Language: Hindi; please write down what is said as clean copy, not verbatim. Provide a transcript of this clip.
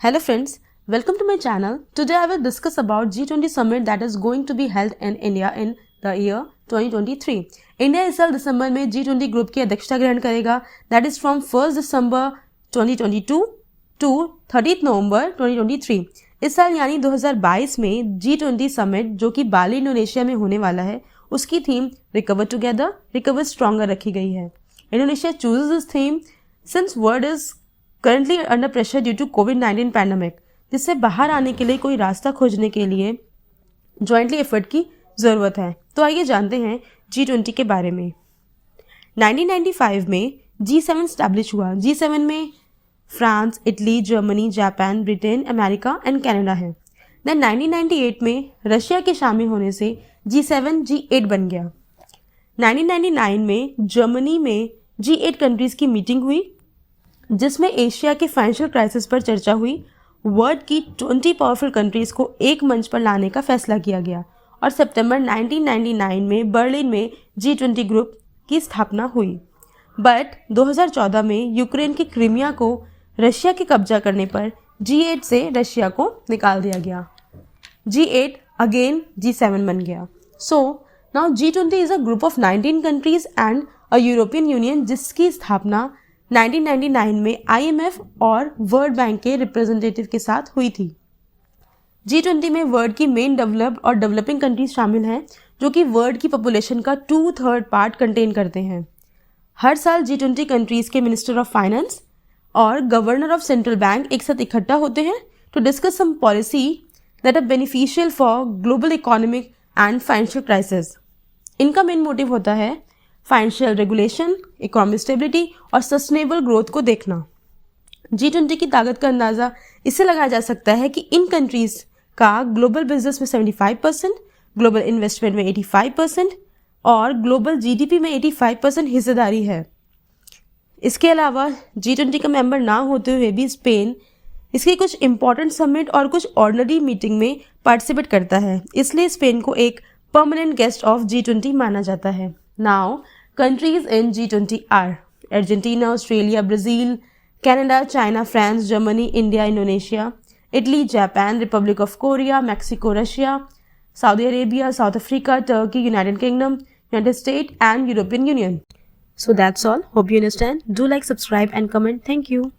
Hello friends, welcome to my channel. Today I will discuss about G20 summit that is going to be held in India in the year 2023. India इस साल दिसंबर में G20 ग्रुप की अध्यक्षता ग्रहण करेगा. That is from 1 December 2022 to 30 November 2023. इस साल यानी 2022 में G20 समिट जो कि बाली इंडोनेशिया में होने वाला है, उसकी theme recover together recover stronger रखी गई है. Indonesia chooses this theme since world is currently under pressure due to कोविड-19 पैंडेमिक, जिससे बाहर आने के लिए कोई रास्ता खोजने के लिए जॉइंटली एफर्ट की ज़रूरत है. तो आइए जानते हैं G20 के बारे में. 1995 में G7 स्टैब्लिश हुआ. G7 में France, Italy, Germany, Japan, Britain, America and Canada है. देन 1998 में रशिया के शामिल होने से G7 G8 बन गया. 1999 में जर्मनी में G8 कंट्रीज़ की मीटिंग हुई जिसमें एशिया के फाइनेंशियल क्राइसिस पर चर्चा हुई. वर्ल्ड की 20 पावरफुल कंट्रीज़ को एक मंच पर लाने का फैसला किया गया और सितंबर 1999 में बर्लिन में G20 ग्रुप की स्थापना हुई. बट 2014 में यूक्रेन की क्रीमिया को रशिया के कब्जा करने पर G8 से रशिया को निकाल दिया गया. G8 अगेन G7 बन गया. So now G20 is a group of 19 countries and a European union जिसकी स्थापना 1999 में IMF और वर्ल्ड बैंक के रिप्रेजेंटेटिव के साथ हुई थी. G20 में वर्ल्ड की मेन डेवलप्ड और डेवलपिंग कंट्रीज शामिल हैं जो कि वर्ल्ड की पॉपुलेशन का 2/3 पार्ट कंटेन करते हैं. हर साल G20 कंट्रीज के मिनिस्टर ऑफ फाइनेंस और गवर्नर ऑफ सेंट्रल बैंक एक साथ इकट्ठा होते हैं to discuss some policy that are beneficial for global economic and financial crisis. इनका मेन मोटिव होता है फाइनेंशियल रेगुलेशन, इकोनॉमिक स्टेबिलिटी और सस्टेनेबल ग्रोथ को देखना. G20 की ताकत का अंदाज़ा इससे लगाया जा सकता है कि इन कंट्रीज़ का ग्लोबल बिजनेस में 75%, ग्लोबल इन्वेस्टमेंट में 85% और ग्लोबल GDP में 85% हिस्सेदारी है. इसके अलावा G20 का मेंबर ना होते हुए भी स्पेन इसकी कुछ इंपॉर्टेंट समिट और कुछ ऑर्डिनरी मीटिंग में पार्टिसिपेट करता है, इसलिए स्पेन को एक परमानेंट गेस्ट ऑफ G20 माना जाता है. Now, countries in G20 are Argentina, Australia, Brazil, Canada, China, France, Germany, India, Indonesia, Italy, Japan, Republic of Korea, Mexico, Russia, Saudi Arabia, South Africa, Turkey, United Kingdom, United States, and European Union. So that's all. Hope you understand. Do like, subscribe, and comment. Thank you.